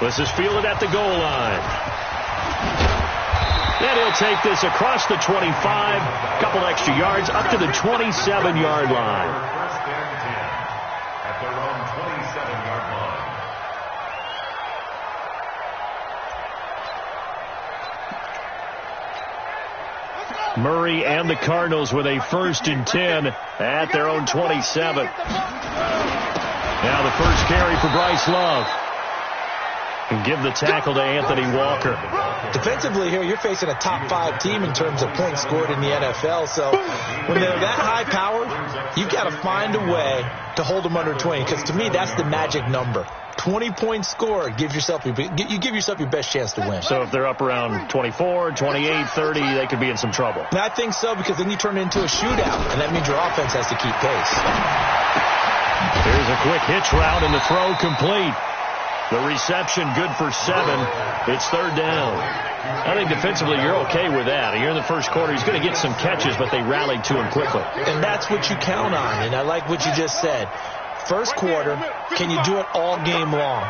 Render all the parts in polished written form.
This is fielded at the goal line. And he'll take this across the 25, a couple extra yards, up to the 27-yard line. First down 10 at their own 27-yard line. Murray and the Cardinals with a 1st and 10 at their own 27. Now the first carry for Bryce Love. And give the tackle to Anthony Walker. Defensively here, you're facing a top 5 team in terms of points scored in the NFL. So when they're that high powered, you've got to find a way to hold them under 20. Because to me, that's the magic number. 20 points scored, you give yourself your best chance to win. So if they're up around 24, 28, 30, they could be in some trouble. And I think so, because then you turn it into a shootout, and that means your offense has to keep pace. Here's a quick hitch route, and the throw complete. The reception good for 7. It's 3rd down. I think defensively you're okay with that. Here in the first quarter, he's going to get some catches, but they rallied to him quickly. And that's what you count on, and I like what you just said. First quarter, can you do it all game long?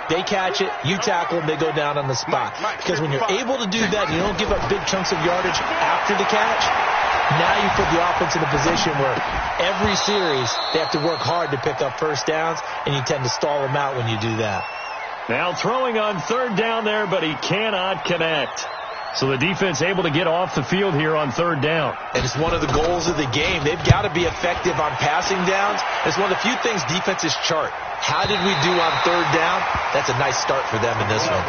They catch it, you tackle them, they go down on the spot. Because when you're able to do that, you don't give up big chunks of yardage after the catch, now you put the offense in a position where every series they have to work hard to pick up first downs, and you tend to stall them out when you do that. Now throwing on 3rd down there, but he cannot connect. So the defense able to get off the field here on 3rd down. And it's one of the goals of the game. They've got to be effective on passing downs. It's one of the few things defenses chart. How did we do on 3rd down? That's a nice start for them in this one.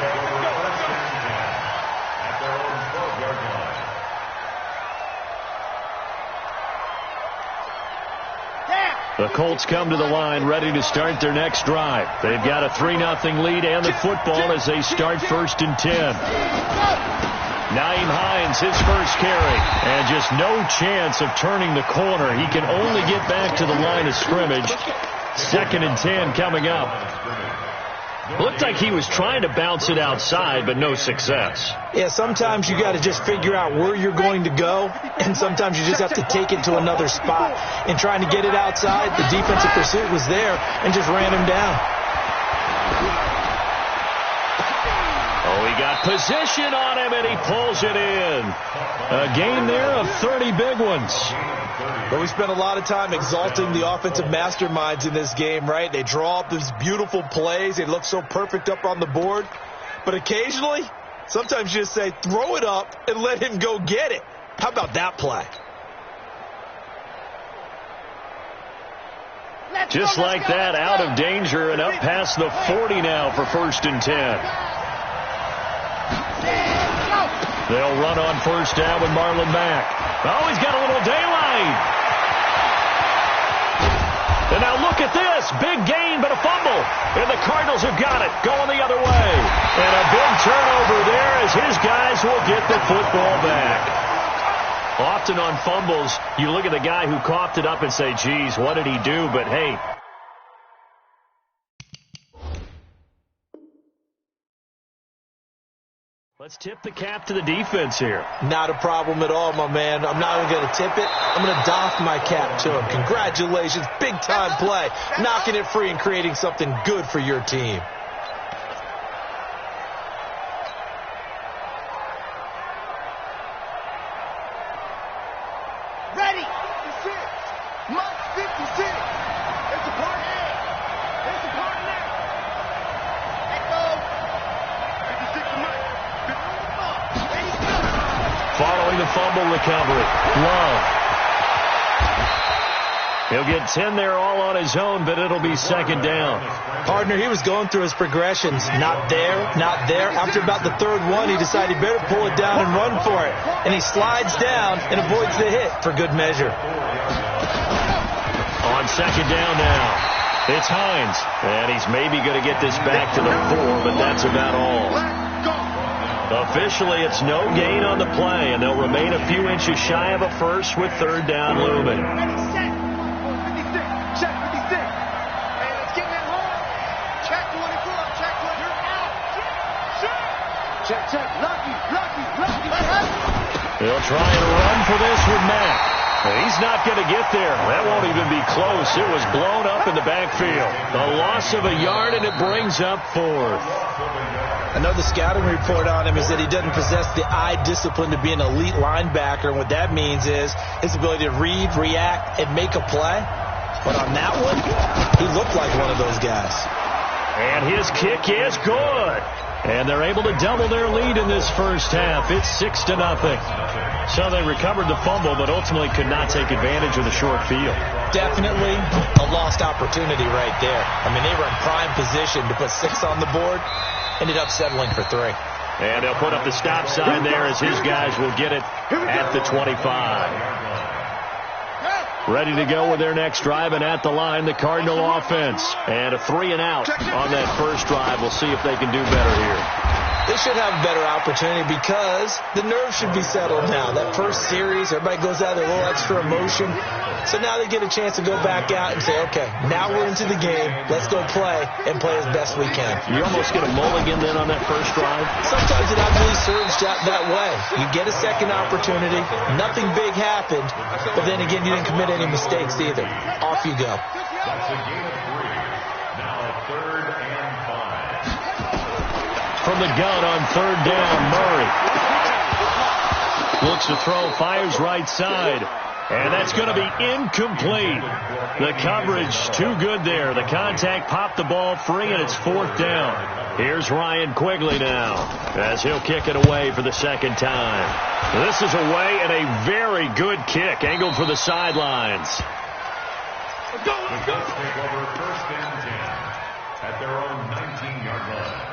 The Colts come to the line ready to start their next drive. They've got a 3-0 lead and the football as they start 1st and 10. Nyheim Hines, his first carry, and just no chance of turning the corner. He can only get back to the line of scrimmage. 2nd and 10 coming up. Looked like he was trying to bounce it outside, but no success. Yeah, sometimes you got to just figure out where you're going to go, and sometimes you just have to take it to another spot. In trying to get it outside, the defensive pursuit was there and just ran him down. Oh, he got position on him, and he pulls it in. A game there of 30 big ones. But we spent a lot of time exalting the offensive masterminds in this game, right? They draw up these beautiful plays. They look so perfect up on the board. But occasionally, sometimes you just say, throw it up and let him go get it. How about that play? Just like that, out of danger and up past the 40 now for 1st and 10. They'll run on 1st down with Marlon back. Oh, he's got a little daylight. And now look at this. Big gain, but a fumble. And the Cardinals have got it. Going the other way. And a big turnover there as his guys will get the football back. Often on fumbles, you look at the guy who coughed it up and say, geez, what did he do? But, hey, let's tip the cap to the defense here. Not a problem at all, my man. I'm not even going to tip it. I'm going to doff my cap to him. Congratulations. Big-time play. Knocking it free and creating something good for your team. Ready. 56. Mark 56. It's a party. It's a party now. Let go. 56 Mike. Following the fumble recovery, Love. He'll get 10 there all on his own, but it'll be 2nd down. Partner, he was going through his progressions. Not there, not there. After about the 3rd one, he decided he better pull it down and run for it. And he slides down and avoids the hit for good measure. On 2nd down now, it's Hines. And he's maybe going to get this back to the 4, but that's about all. Officially, it's no gain on the play, and they'll remain a few inches shy of a first with 3rd down looming. Check 56. Hey, let's get that home. Check 24. Check 1. You're out. Check. Lucky. They'll try and run for this with Mack. He's not going to get there. That won't even be close. It was blown up in the backfield. A loss of a yard, and it brings up fourth. I know the scouting report on him is that he doesn't possess the eye discipline to be an elite linebacker. And what that means is his ability to read, react, and make a play. But on that one, he looked like one of those guys. And his kick is good. And they're able to double their lead in this first half. It's 6-0. So they recovered the fumble, but ultimately could not take advantage of the short field. Definitely a lost opportunity right there. I mean, they were in prime position to put 6 on the board. Ended up settling for 3. And they'll put up the stop sign there as his guys will get it at the 25. Ready to go with their next drive, and at the line, the Cardinal offense. And a 3-and-out on that first drive. We'll see if they can do better here. They should have a better opportunity because the nerves should be settled now. That first series, everybody goes out with a little extra emotion. So now they get a chance to go back out and say, okay, now we're into the game. Let's go play and play as best we can. You almost get a mulligan then on that first drive? Sometimes it actually serves that way. You get a second opportunity. Nothing big happened. But then again, you didn't commit any mistakes either. Off you go. That's a gain of 3. Now 3rd and 5. From the gun on 3rd down, Murray looks to throw, fires right side. And that's going to be incomplete. The coverage too good there. The contact popped the ball free, and it's 4th down. Here's Ryan Quigley now as he'll kick it away for the second time. This is away, and a very good kick angled for the sidelines. The Colts take over 1st and 10 at their own 19-yard line.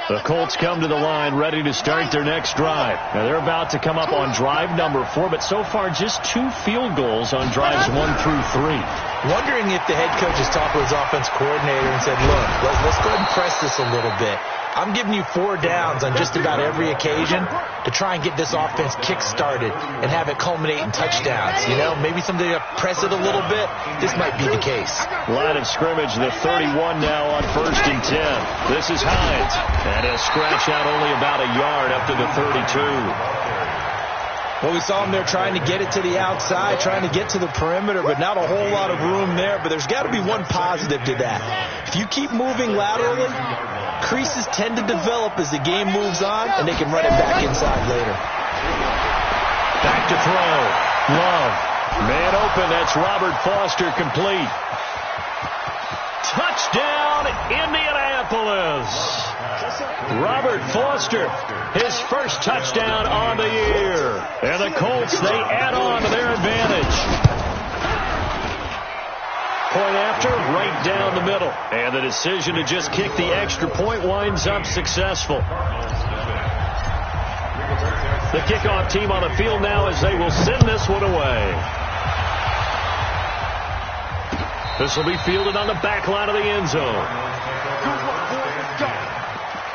The Colts come to the line ready to start their next drive. Now they're about to come up on drive number 4, but so far just 2 field goals on drives 1 through 3. Wondering if the head coach has talked with his offense coordinator and said, look, let's go ahead and press this a little bit. I'm giving you 4 downs on just about every occasion to try and get this offense kick-started and have it culminate in touchdowns. You know, maybe something to press it a little bit. This might be the case. Line of scrimmage, the 31 now on 1st and 10. This is Hines. And he'll scratch out only about a yard up to the 32. Well, we saw him there trying to get it to the outside, trying to get to the perimeter, but not a whole lot of room there. But there's got to be one positive to that. If you keep moving laterally, creases tend to develop as the game moves on, and they can run it back inside later. Back to throw. Love. Man open. That's Robert Foster complete. Touchdown, Indianapolis. Robert Foster, his first touchdown on the year. And the Colts, they add on to their advantage. Point after, right down the middle. And the decision to just kick the extra point winds up successful. The kickoff team on the field now as they will send this one away. This will be fielded on the back line of the end zone.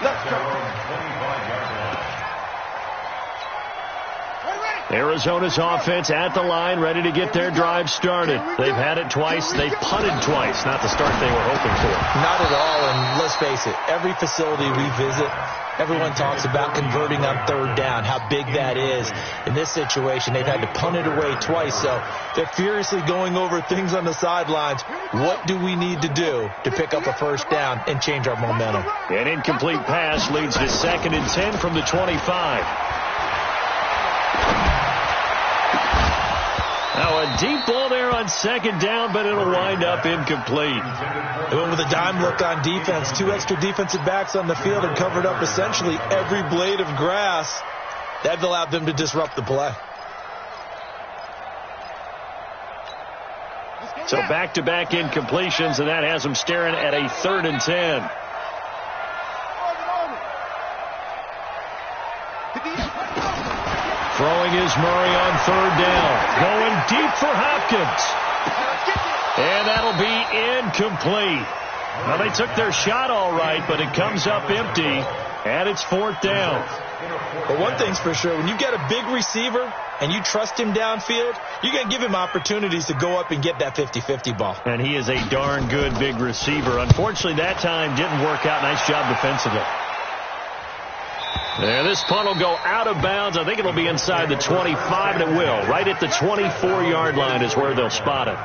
Let's go. Arizona's offense at the line, ready to get their drive started. They've had it twice. They've punted twice. Not the start they were hoping for. Not at all, and let's face it, every facility we visit, everyone talks about converting on 3rd down, how big that is. In this situation, they've had to punt it away twice, so they're furiously going over things on the sidelines. What do we need to do to pick up a 1st down and change our momentum? An incomplete pass leads to 2nd and 10 from the 25. Now a deep ball there on 2nd down, but it'll wind up incomplete. They went with a dime look on defense. 2 extra defensive backs on the field and covered up essentially every blade of grass. That allowed them to disrupt the play. So back-to-back incompletions, and that has them staring at a 3rd and 10. Throwing is Murray on 3rd down. Going deep for Hopkins. And that'll be incomplete. Now, they took their shot all right, but it comes up empty, and it's 4th down. But one thing's for sure, when you get a big receiver and you trust him downfield, you're going to give him opportunities to go up and get that 50-50 ball. And he is a darn good big receiver. Unfortunately, that time didn't work out. Nice job defensively. And this punt will go out of bounds. I think it'll be inside the 25, and it will. Right at the 24-yard line is where they'll spot it.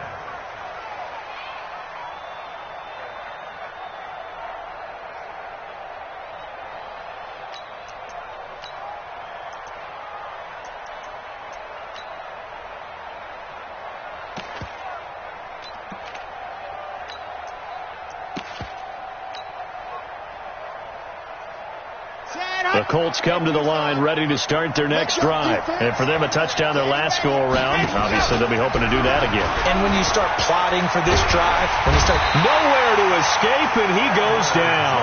The Colts come to the line ready to start their next drive. And for them, a touchdown their last go-around. Obviously, they'll be hoping to do that again. And when you start plotting for this drive, when you start... Nowhere to escape, and he goes down.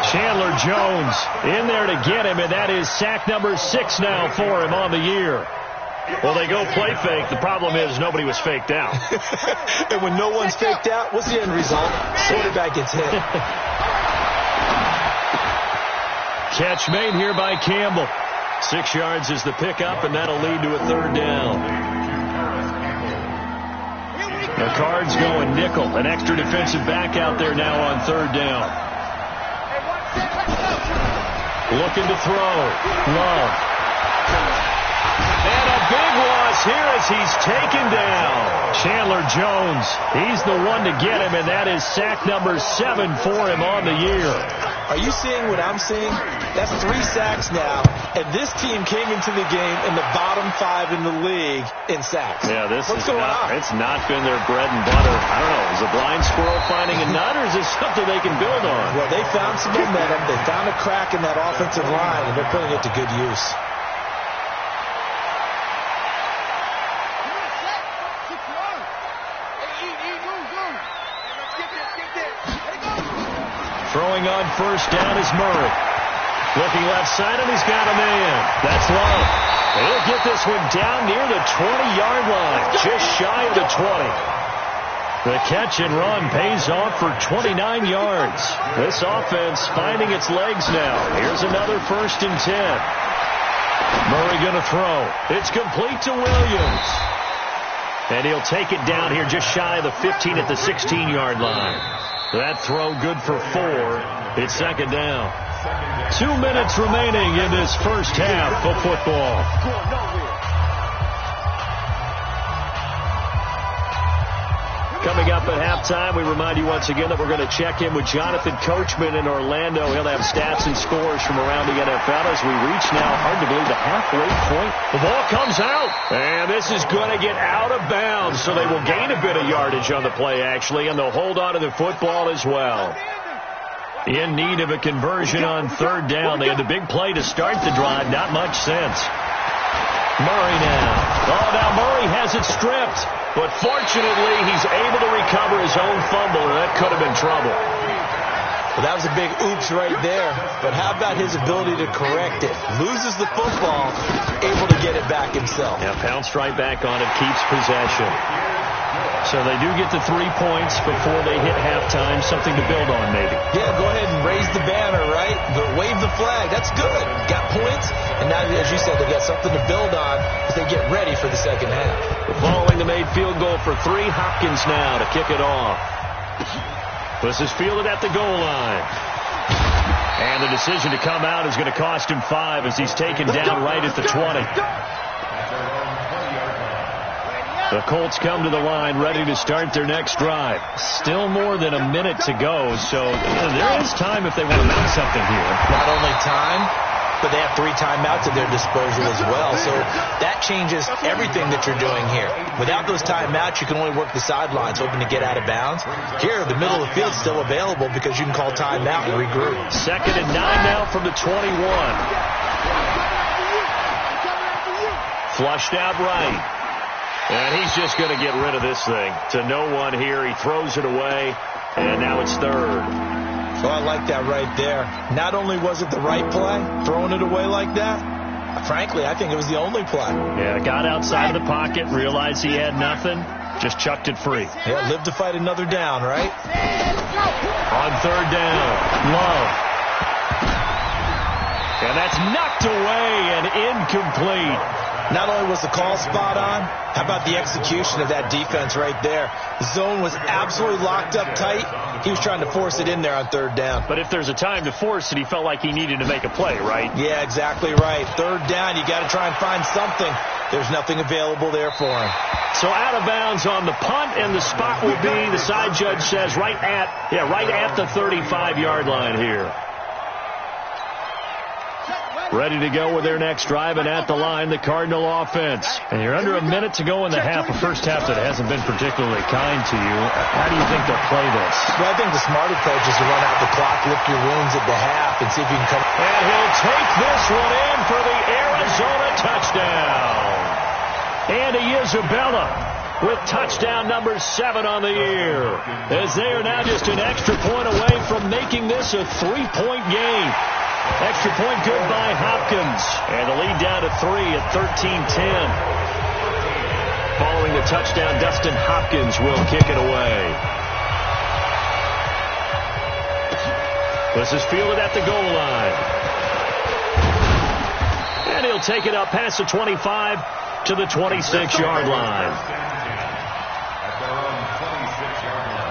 Chandler Jones in there to get him, and that is sack number 6 now for him on the year. Well, they go play fake. The problem is nobody was faked out. And when no one's faked out, what's the end result? Quarterback gets hit. Catch made here by Campbell. 6 yards is the pickup, and that'll lead to a third down. The Cards going nickel. An extra defensive back out there now on third down. Looking to throw. Love. And a big loss here as he's taken down. Chandler Jones, he's the one to get him, and that is sack number 7 for him on the year. Are you seeing what I'm seeing? That's 3 sacks now, and this team came into the game in the bottom 5 in the league in sacks. Yeah, What's going on? It's not been their bread and butter. I don't know. Is a blind squirrel finding a nut, or is this something they can build on? Well, they found some momentum. They found a crack in that offensive line, and they're putting it to good use. Throwing on first down is Murray. Looking left side, and he's got a man. That's Love. He'll get this one down near the 20-yard line, just shy of the 20. The catch and run pays off for 29 yards. This offense finding its legs now. Here's another 1st and 10. Murray going to throw. It's complete to Williams. And he'll take it down here just shy of the 15 at the 16-yard line. That throw good for 4. It's second down. 2 minutes remaining in this first half of football. Coming up at halftime, we remind you once again that we're going to check in with Jonathan Coachman in Orlando. He'll have stats and scores from around the NFL as we reach now, hard to believe, the halfway point. The ball comes out, and this is going to get out of bounds, so they will gain a bit of yardage on the play, actually, and they'll hold on to the football as well. In need of a conversion on third down. They had the big play to start the drive. Not much sense. Murray now. Oh, now Murray has it stripped. But fortunately, he's able to recover his own fumble, and that could have been trouble. Well, that was a big oops right there. But how about his ability to correct it? Loses the football, able to get it back himself. Yeah, pounced right back on it, keeps possession. So they do get the 3 points before they hit halftime. Something to build on, maybe. Yeah, go ahead and raise the banner, right? But wave the flag. That's good. Got points. And now, as you said, they've got something to build on as they get ready for the second half. Following the made field goal for 3, Hopkins now to kick it off. This is fielded at the goal line. And the decision to come out is going to cost him 5 as he's taken down right at the 20. The Colts come to the line ready to start their next drive. Still more than a minute to go, so there is time if they want to mount something here. Not only time, but they have 3 timeouts at their disposal as well, so that changes everything that you're doing here. Without those timeouts, you can only work the sidelines, hoping to get out of bounds. Here, the middle of the field's still available because you can call timeout and regroup. 2nd and 9 now from the 21. Flushed out right. And he's just going to get rid of this thing. To no one here. He throws it away, and now it's 3rd. Oh, I like that right there. Not only was it the right play, throwing it away like that, frankly, I think it was the only play. Yeah, got outside of the pocket, realized he had nothing, just chucked it free. Yeah, live to fight another down, right? On 3rd down, Love. And that's knocked away and incomplete. Not only was the call spot on, how about the execution of that defense right there? The zone was absolutely locked up tight. He was trying to force it in there on third down. But if there's a time to force it, he felt like he needed to make a play, right? Yeah, exactly right. Third down, you got to try and find something. There's nothing available there for him. So out of bounds on the punt, and the spot will be, the side judge says, right at the 35-yard line here. Ready to go with their next drive, and at the line, the Cardinal offense. And you're under a minute to go in the half, a first half that hasn't been particularly kind to you. How do you think they'll play this? Well, I think the smart approach is to run out the clock, lick your wounds at the half, and see if you can come. And he'll take this one in for the Arizona touchdown. Andy Isabella with touchdown number 7 on the year, as they are now just an extra point away from making this a 3-point game. Extra point good by Hopkins. And the lead down to 3 at 13-10. Following the touchdown, Dustin Hopkins will kick it away. This is fielded at the goal line. And he'll take it up past the 25 to the 26-yard line. At their own 26-yard line.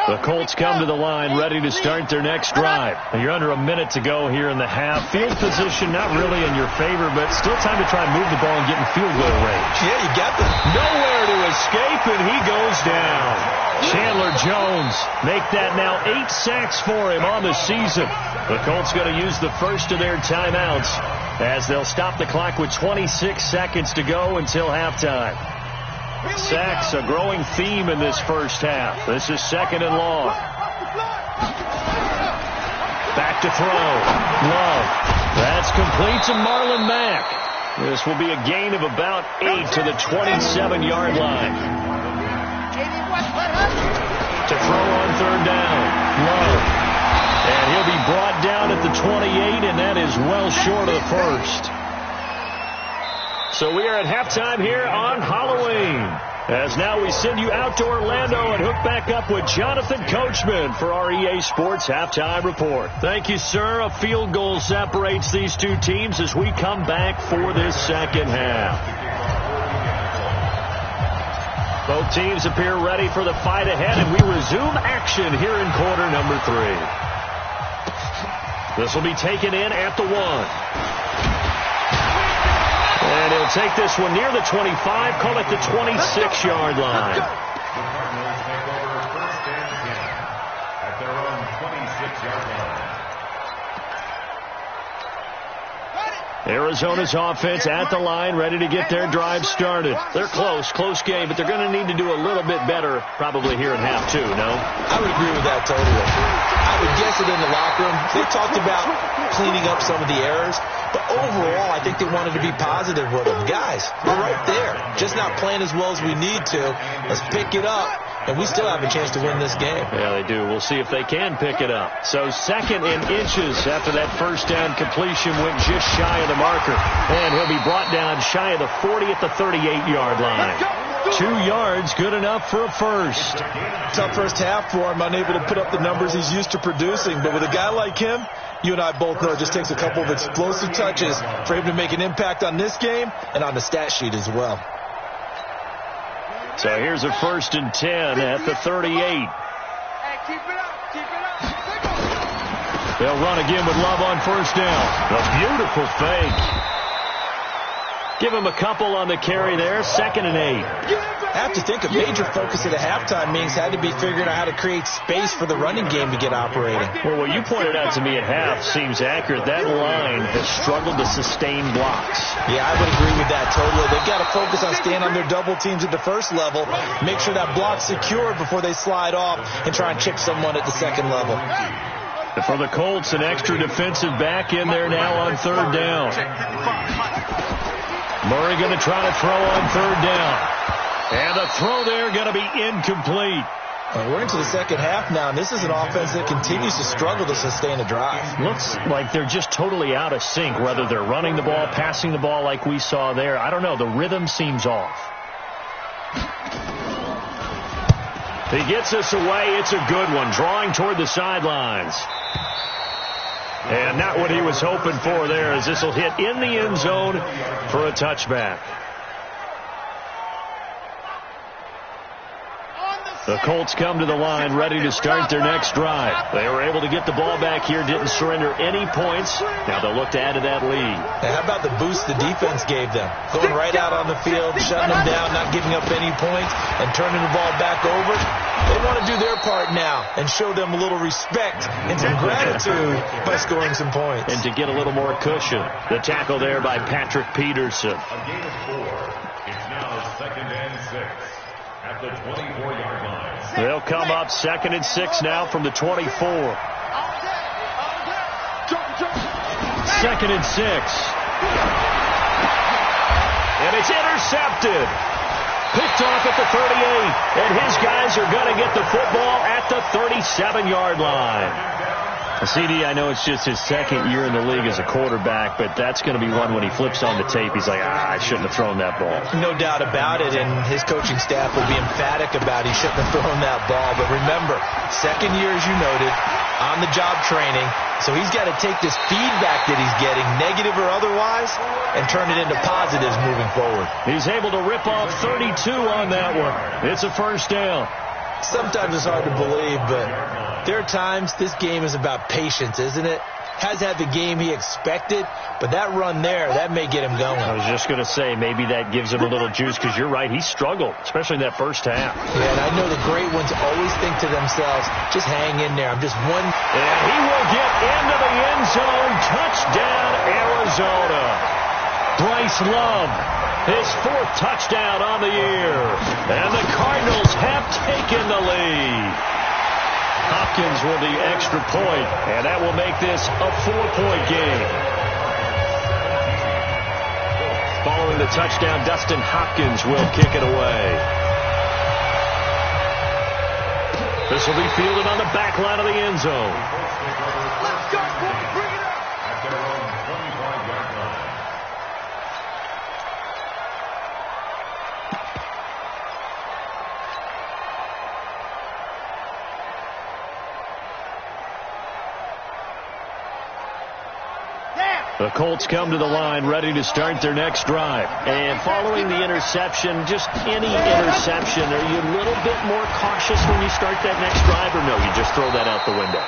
The Colts come to the line ready to start their next drive. And you're under a minute to go here in the half. Field position not really in your favor, but still time to try and move the ball and get in field goal range. Yeah, you got this. Nowhere to escape, and he goes down. Chandler Jones make that now 8 sacks for him on the season. The Colts going to use the first of their timeouts as they'll stop the clock with 26 seconds to go until halftime. Sacks, a growing theme in this first half. This is 2nd and long. Back to throw. Love. That's complete to Marlon Mack. This will be a gain of about 8 to the 27-yard line. To throw on 3rd down. Love. And he'll be brought down at the 28, and that is well short of the first. So we are at halftime here on Halloween, as now we send you out to Orlando and hook back up with Jonathan Coachman for our EA Sports Halftime Report. Thank you, sir. A field goal separates these two teams as we come back for this second half. Both teams appear ready for the fight ahead, and we resume action here in quarter number 3. This will be taken in at the 1. And he'll take this one near the 25, call it the 26-yard line. The Cardinals take over 1st and 10 at their own 26-yard line. Arizona's offense at the line, ready to get their drive started. They're close game, but they're going to need to do a little bit better probably here in half 2, no? I would agree with that totally. I would guess it in the locker room. They talked about cleaning up some of the errors, but overall, I think they wanted to be positive with them. Guys, we're right there, just not playing as well as we need to. Let's pick it up, and we still have a chance to win this game. Yeah, they do. We'll see if they can pick it up. So 2nd and inches after that first down completion went just shy of the marker. And he'll be brought down shy of the 40 at the 38-yard line. 2 yards, good enough for a first. Tough first half for him, unable to put up the numbers he's used to producing. But with a guy like him, you and I both know it just takes a couple of explosive touches for him to make an impact on this game and on the stat sheet as well. So here's a 1st and 10 at the 38. They'll run again with Love on 1st down. A beautiful fake. Give him a couple on the carry there. 2nd and 8. I have to think a major focus at a halftime means had to be figuring out how to create space for the running game to get operating. Well, what you pointed out to me at half seems accurate. That line has struggled to sustain blocks. Yeah, I would agree with that totally. They've got to focus on staying on their double teams at the first level, make sure that block's secured before they slide off and try and chip someone at the second level. For the Colts, an extra defensive back in there now on 3rd down. Murray going to try to throw on 3rd down. And the throw there going to be incomplete. We're into the second half now, and this is an offense that continues to struggle to sustain a drive. Looks like they're just totally out of sync, whether they're running the ball, passing the ball like we saw there. I don't know. The rhythm seems off. He gets us away. It's a good one, drawing toward the sidelines. And not what he was hoping for there, as this will hit in the end zone for a touchback. The Colts come to the line ready to start their next drive. They were able to get the ball back here, didn't surrender any points. Now they'll look to add to that lead. Now, how about the boost the defense gave them? Going right out on the field, shutting them down, not giving up any points, and turning the ball back over. They want to do their part now and show them a little respect and some gratitude by scoring some points. And to get a little more cushion. The tackle there by Patrick Peterson. A gain of 4. It's now 2nd and 6 at the 24-yard line. They'll come up 2nd and 6 now from the 24. 2nd and 6. And it's intercepted. Picked off at the 38. And his guys are going to get the football at the 37-yard line. CD, I know it's just his 2nd year in the league as a quarterback, but that's going to be one when he flips on the tape. He's like, I shouldn't have thrown that ball. No doubt about it, and his coaching staff will be emphatic about he shouldn't have thrown that ball. But remember, 2nd year, as you noted, on-the-job training, so he's got to take this feedback that he's getting, negative or otherwise, and turn it into positives moving forward. He's able to rip off 32 on that one. It's a first down. Sometimes it's hard to believe, but there are times this game is about patience, isn't it? Has had the game he expected, but that run there, that may get him going. I was just going to say, maybe that gives him a little juice, because you're right, he struggled, especially in that first half. Yeah, and I know the great ones always think to themselves, just hang in there, I'm just one. And he will get into the end zone. Touchdown, Arizona. Bryce Love, his 4th touchdown on the year. And the Cardinals have taken the lead. Hopkins with the extra point, and that will make this a 4-point game. Following the touchdown, Dustin Hopkins will kick it away. This will be fielded on the back line of the end zone. Let's go, boys. Bring it up. At their own 25-yard line. The Colts come to the line ready to start their next drive. And following the interception, just any interception, are you a little bit more cautious when you start that next drive, or no, you just throw that out the window?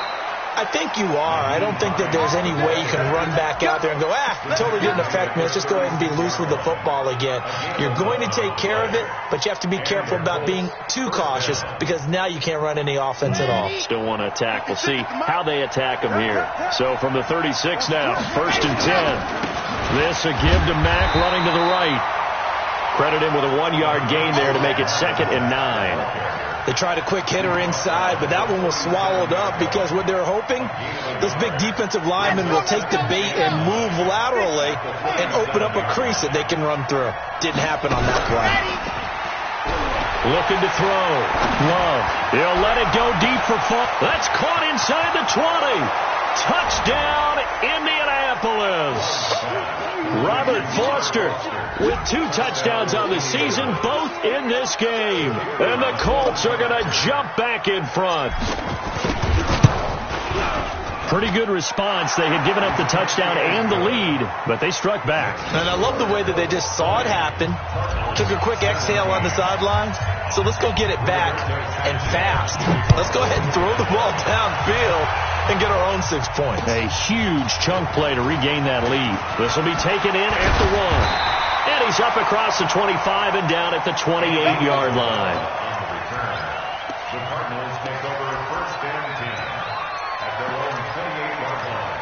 I think you are. I don't think that there's any way you can run back out there and go, it totally didn't affect me. Let's just go ahead and be loose with the football again. You're going to take care of it, but you have to be careful about being too cautious, because now you can't run any offense at all. Still want to attack. We'll see how they attack him here. So from the 36 now, 1st and 10. This a give to Mack running to the right. Credit him with a 1-yard gain there to make it 2nd and 9. They tried a quick hitter inside, but that one was swallowed up, because what they're hoping, this big defensive lineman will take the bait and move laterally and open up a crease that they can run through. Didn't happen on that play. Looking to throw. Love. He'll let it go deep for fun. That's caught inside the 20. Touchdown, Indianapolis. Robert Foster with 2 touchdowns on the season, both in this game. And the Colts are going to jump back in front. Pretty good response. They had given up the touchdown and the lead, but they struck back. And I love the way that they just saw it happen, took a quick exhale on the sidelines. So let's go get it back, and fast. Let's go ahead and throw the ball downfield and get our own 6 points. A huge chunk play to regain that lead. This will be taken in at the 1. And he's up across the 25 and down at the 28-yard line. The Cardinals take over 1st and 10 at their own 28-yard line.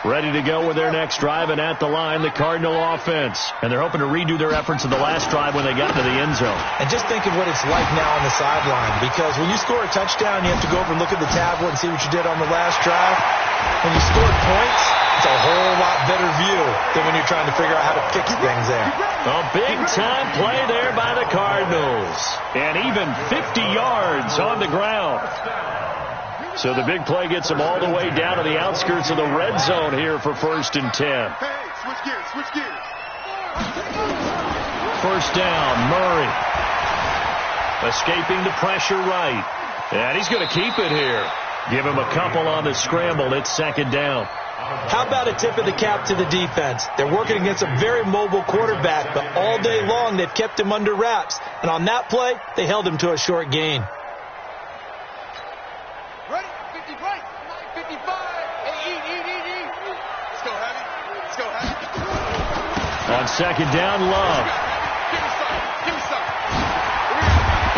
Ready to go with their next drive, and at the line, the Cardinal offense. And they're hoping to redo their efforts in the last drive when they got into the end zone. And just think of what it's like now on the sideline, because when you score a touchdown, you have to go over and look at the tablet and see what you did on the last drive. When you scored points, it's a whole lot better view than when you're trying to figure out how to fix things there. A big-time play there by the Cardinals. And even 50 yards on the ground. So the big play gets them all the way down to the outskirts of the red zone here for 1st and 10. Hey, switch gears, switch gears. First down, Murray. Escaping the pressure right. And he's going to keep it here. Give him a couple on the scramble. It's second down. How about a tip of the cap to the defense? They're working against a very mobile quarterback, but all day long they've kept him under wraps. And on that play, they held him to a short gain. Ready? 50 right. 55. Hey, eat. Let's go, Heavy. Let's go, Heavy. On second down, Love. Give me some.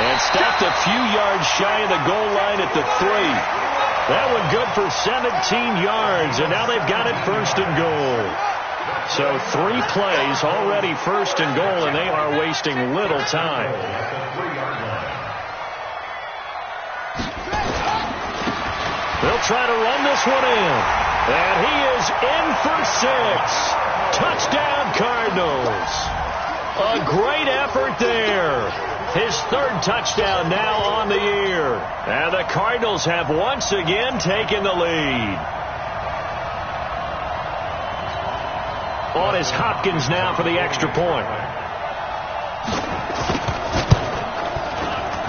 And stopped a few yards shy of the goal line at the 3. That one good for 17 yards, and now they've got it first and goal. So 3 plays already first and goal, and they are wasting little time. They'll try to run this one in, and he is in for 6. Touchdown, Cardinals. A great effort there. His 3rd touchdown now on the year. And the Cardinals have once again taken the lead. On is Hopkins now for the extra point.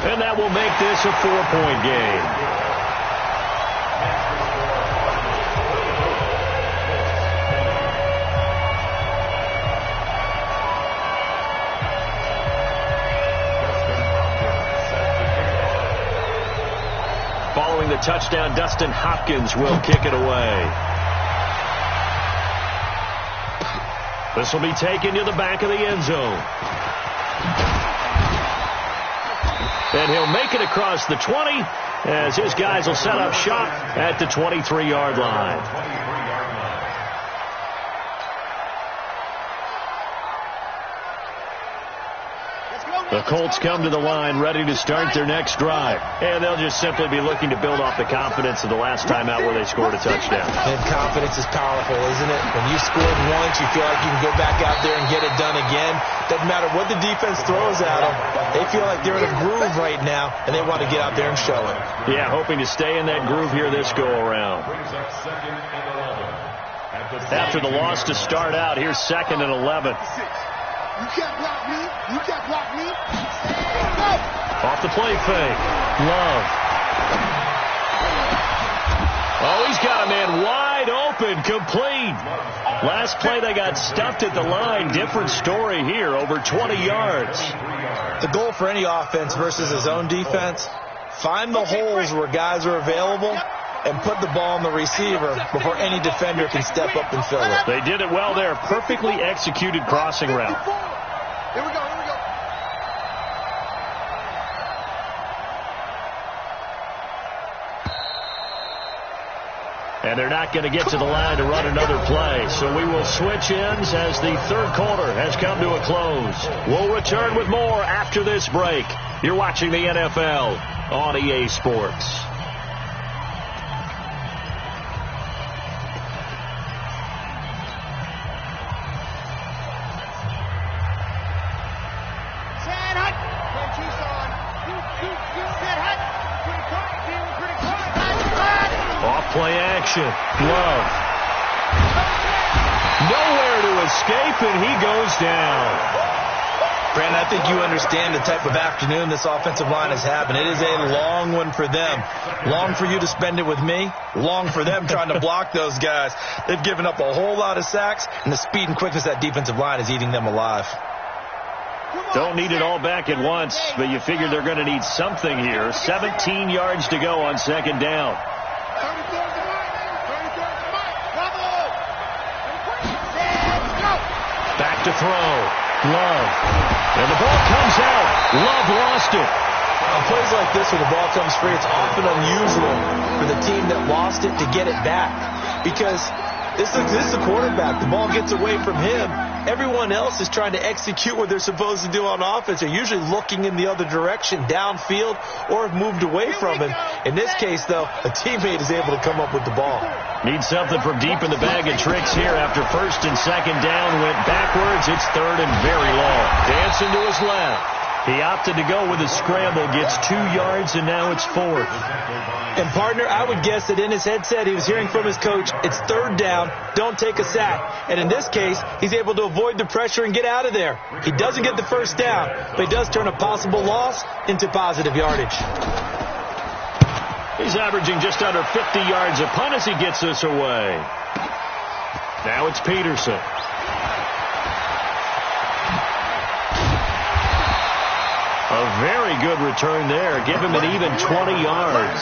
And that will make this a 4-point game. Following the touchdown, Dustin Hopkins will kick it away. This will be taken to the back of the end zone. And he'll make it across the 20 as his guys will set up shop at the 23-yard line. The Colts come to the line ready to start their next drive. And they'll just simply be looking to build off the confidence of the last time out where they scored a touchdown. And confidence is powerful, isn't it? When you scored once, you feel like you can go back out there and get it done again. Doesn't matter what the defense throws at them. They feel like they're in a groove right now, and they want to get out there and show it. Yeah, hoping to stay in that groove here this go-around. After the loss to start out, here's 2nd and 11. You can't block me. You can't block me. Off the play fake. Love. Oh, he's got a man wide open, complete. Last play they got stuffed at the line. Different story here, over 20 yards. The goal for any offense versus his own defense, find the holes where guys are available and put the ball on the receiver before any defender can step up and fill it. They did it well there. Perfectly executed crossing route. Here we go. And they're not going to get to the line to run another play. So we will switch ends as the 3rd quarter has come to a close. We'll return with more after this break. You're watching the NFL on EA Sports. Play action. Love. Nowhere to escape, and he goes down. Brandon, I think you understand the type of afternoon this offensive line is having. It is a long one for them. Long for you to spend it with me. Long for them trying to block those guys. They've given up a whole lot of sacks, and the speed and quickness of that defensive line is eating them alive. Don't need it all back at once, but you figure they're going to need something here. 17 yards to go on 2nd down. Back to throw. Love. And the ball comes out. Love lost it. On plays like this where the ball comes free, it's often unusual for the team that lost it to get it back. Because this is the quarterback. The ball gets away from him. Everyone else is trying to execute what they're supposed to do on offense. They're usually looking in the other direction, downfield, or have moved away from him. In this case, though, a teammate is able to come up with the ball. Need something from deep in the bag of tricks here after 1st and 2nd down. Went backwards. It's 3rd and very long. Dancing to his left. He opted to go with a scramble, gets 2 yards, and now it's 4th. And, partner, I would guess that in his headset he was hearing from his coach, it's 3rd down, don't take a sack. And in this case, he's able to avoid the pressure and get out of there. He doesn't get the 1st down, but he does turn a possible loss into positive yardage. He's averaging just under 50 yards a punt as he gets this away. Now it's Peterson. A very good return there. Give him an even 20 yards.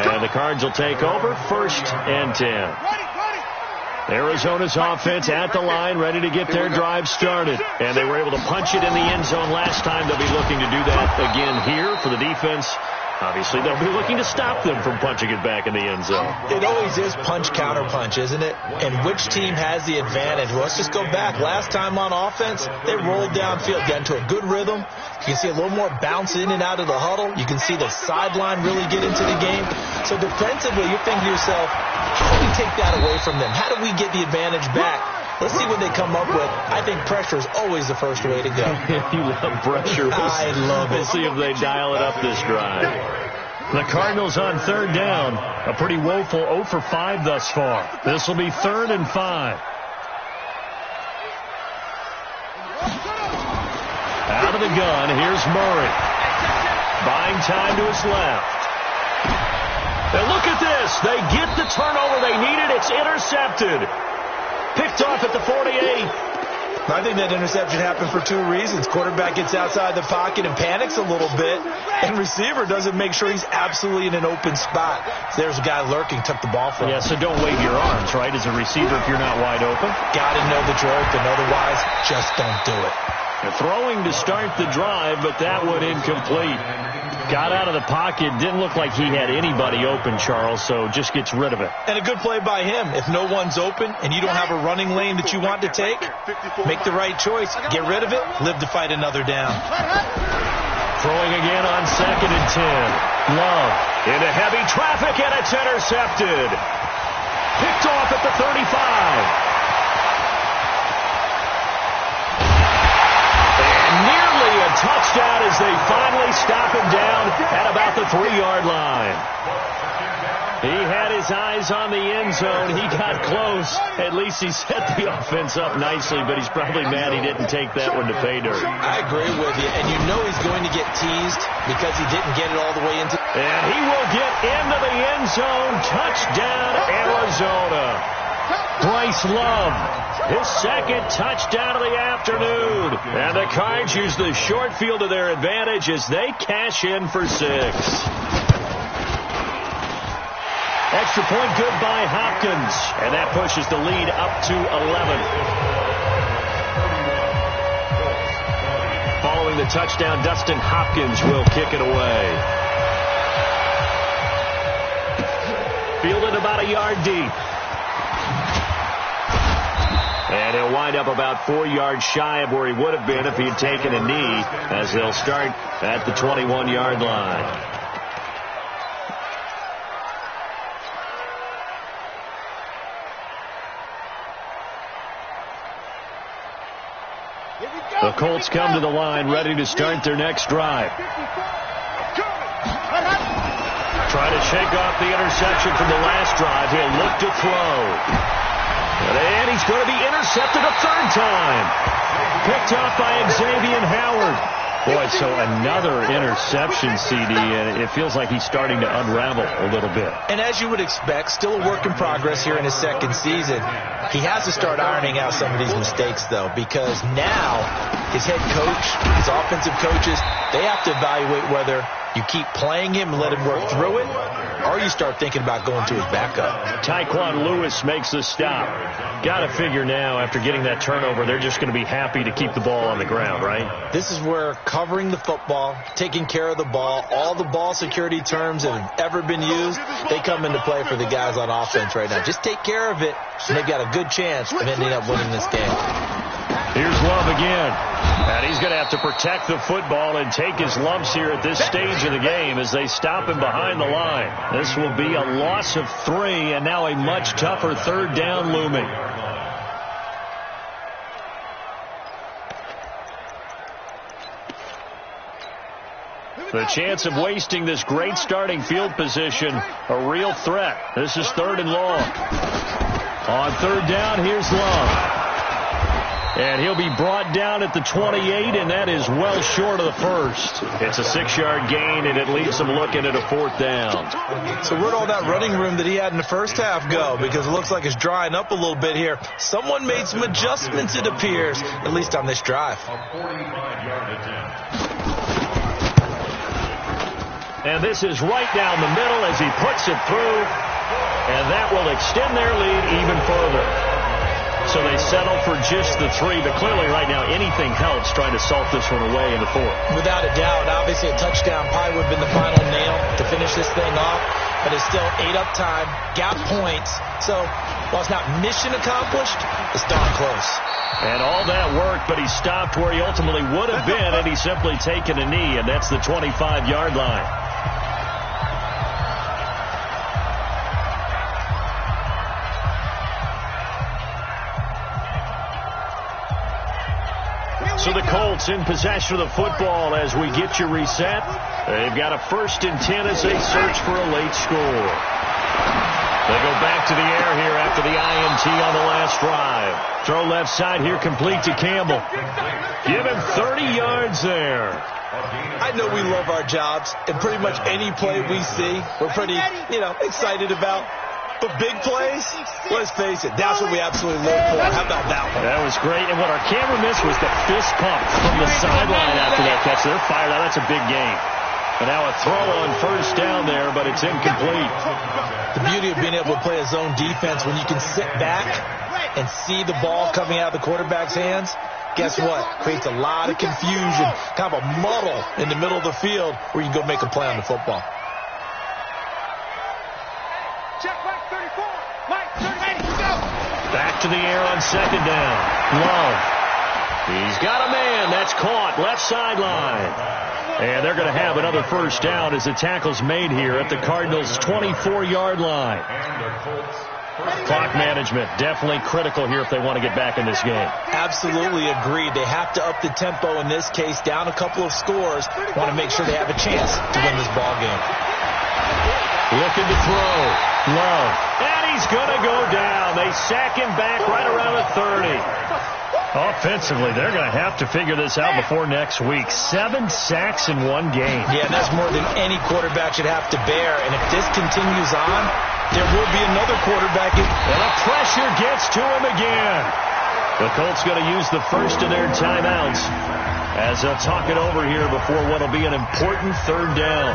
And the Cards will take over 1st and 10. Arizona's offense at the line, ready to get their drive started. And they were able to punch it in the end zone last time. They'll be looking to do that again here for the defense. Obviously, they'll be looking to stop them from punching it back in the end zone. It always is punch, counter punch, isn't it? And which team has the advantage? Well, let's just go back. Last time on offense, they rolled downfield, got into a good rhythm. You can see a little more bounce in and out of the huddle. You can see the sideline really get into the game. So defensively, you're thinking to yourself, how do we take that away from them? How do we get the advantage back? Let's see what they come up with. I think pressure is always the first way to go. You love pressure. I love it. We'll see if they dial it up this drive. The Cardinals on 3rd down. A pretty woeful 0 for 5 thus far. This will be 3rd and 5. Out of the gun, here's Murray. Buying time to his left. And look at this. They get the turnover they needed. It's intercepted. Picked off at the 48. I think that interception happened for 2 reasons. Quarterback gets outside the pocket and panics a little bit, and receiver doesn't make sure he's absolutely in an open spot. So there's a guy lurking, took the ball from him. Yeah, so don't wave your arms, right, as a receiver if you're not wide open. Got to know that you're open. Otherwise, just don't do it. They're throwing to start the drive, but that one incomplete. Got out of the pocket. Didn't look like he had anybody open, Charles, so just gets rid of it. And a good play by him. If no one's open and you don't have a running lane that you want to take, make the right choice. Get rid of it. Live to fight another down. Throwing again on 2nd and 10. Love into heavy traffic, and it's intercepted. Picked off at the 35. Nearly a touchdown as they finally stop him down at about the 3-yard line. He had his eyes on the end zone. He got close. At least he set the offense up nicely, but he's probably mad he didn't take that one to pay dirt. I agree with you, and you know he's going to get teased because he didn't get it all the way into. And he will get into the end zone. Touchdown, Arizona. Bryce Love, his 2nd touchdown of the afternoon. And the Cards use the short field to their advantage as they cash in for 6. Extra point good by Hopkins. And that pushes the lead up to 11. Following the touchdown, Dustin Hopkins will kick it away. Fielded about a yard deep. And he'll wind up about 4 yards shy of where he would have been if he had taken a knee, as they'll start at the 21-yard line. The Colts come to the line, ready to start their next drive. Try to shake off the interception from the last drive. He'll look to throw. And he's going to be intercepted a 3rd time. Picked off by Xavier Howard. Boy, so another interception, CD, and it feels like he's starting to unravel a little bit. And as you would expect, still a work in progress here in his 2nd season. He has to start ironing out some of these mistakes, though, because now his head coach, his offensive coaches, they have to evaluate whether you keep playing him and let him work through it, or you start thinking about going to his backup. Tyquan Lewis makes the stop. Got to figure now, after getting that turnover, they're just going to be happy to keep the ball on the ground, right? This is where covering the football, taking care of the ball, all the ball security terms that have ever been used, they come into play for the guys on offense right now. Just take care of it, and they've got a good chance of ending up winning this game. Here's Love again. And he's going to have to protect the football and take his lumps here at this stage of the game as they stop him behind the line. This will be a loss of 3, and now a much tougher 3rd down looming. The chance of wasting this great starting field position, a real threat. This is 3rd and long. On 3rd down, here's Love. And he'll be brought down at the 28, and that is well short of the first. It's a 6-yard gain, and it leaves him looking at a 4th down. So where'd all that running room that he had in the first half go? Because it looks like it's drying up a little bit here. Someone made some adjustments, it appears, at least on this drive. A 45-yard attempt. And this is right down the middle as he puts it through, and that will extend their lead even further. So they settle for just the 3, but clearly right now anything helps trying to salt this one away in the 4th. Without a doubt, obviously a touchdown probably would have been the final nail to finish this thing off, but it's still 8 up time, got points. So while it's not mission accomplished, it's darn close. And all that work, but he stopped where he ultimately would have been, and he's simply taken a knee, and that's the 25-yard line. So the Colts in possession of the football as we get you reset. They've got a 1st and 10 as they search for a late score. They go back to the air here after the INT on the last drive. Throw left side here, complete to Campbell. Give him 30 yards there. I know we love our jobs, and pretty much any play we see, we're pretty, excited about. But big plays, let's face it, that's what we absolutely live for. How about that one? That was great. And what our camera missed was the fist pump from the sideline after that catch. They're fired out. That's a big game. And now a throw on 1st down there, but it's incomplete. The beauty of being able to play a zone defense when you can sit back and see the ball coming out of the quarterback's hands, guess what? Creates a lot of confusion, kind of a muddle in the middle of the field where you can go make a play on the football. Back to the air on 2nd down. Love. He's got a man. That's caught. Left sideline. And they're going to have another 1st down as the tackle's made here at the Cardinals' 24-yard line. Clock management definitely critical here if they want to get back in this game. Absolutely agreed. They have to up the tempo in this case, down a couple of scores. Want to make sure they have a chance to win this ball game. Looking to throw. Love. And he's going to go down. They sack him back right around the 30. Offensively, they're going to have to figure this out before next week. 7 sacks in one game. Yeah, and that's more than any quarterback should have to bear. And if this continues on, there will be another quarterback. And the pressure gets to him again. The Colts going to use the first of their timeouts as they'll talk it over here before what will be an important 3rd down.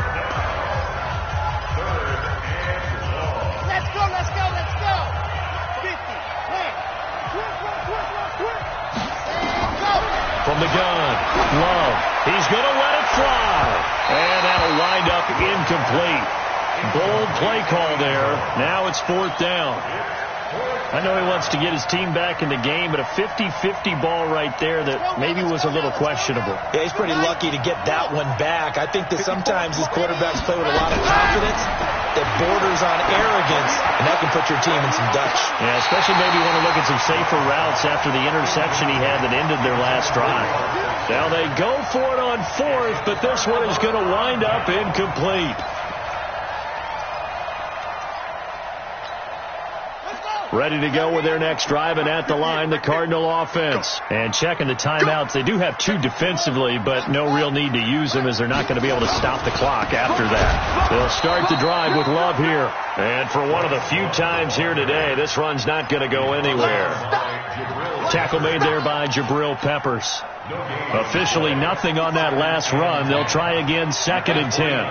From the gun, Love. He's going to let it fly. And that'll wind up incomplete. Bold play call there. Now it's 4th down. I know he wants to get his team back in the game, but a 50-50 ball right there that maybe was a little questionable. Yeah, he's pretty lucky to get that one back. I think that sometimes these quarterbacks play with a lot of confidence that borders on arrogance, and that can put your team in some Dutch. Yeah, especially maybe you want to look at some safer routes after the interception he had that ended their last drive. Now they go for it on 4th, but this one is going to wind up incomplete. Ready to go with their next drive, and at the line, the Cardinal offense. And checking the timeouts, they do have 2 defensively, but no real need to use them as they're not going to be able to stop the clock after that. They'll start the drive with Love here. And for one of the few times here today, this run's not going to go anywhere. Tackle made there by Jabril Peppers. Officially nothing on that last run. They'll try again, 2nd and 10.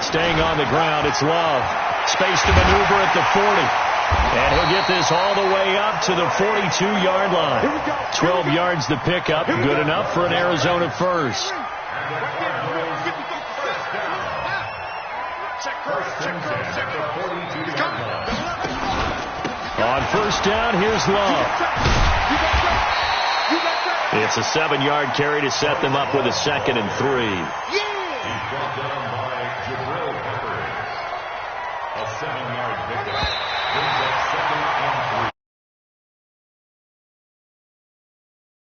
Staying on the ground, it's Love. Space to maneuver at the 40. And he'll get this all the way up to the 42-yard line. 12 yards to pick up. Good enough for an Arizona first. On 1st down, here's Love. It's a 7-yard carry to set them up with a 2nd and 3. He's brought down by Jabril Peppers. A 7-yard pickup.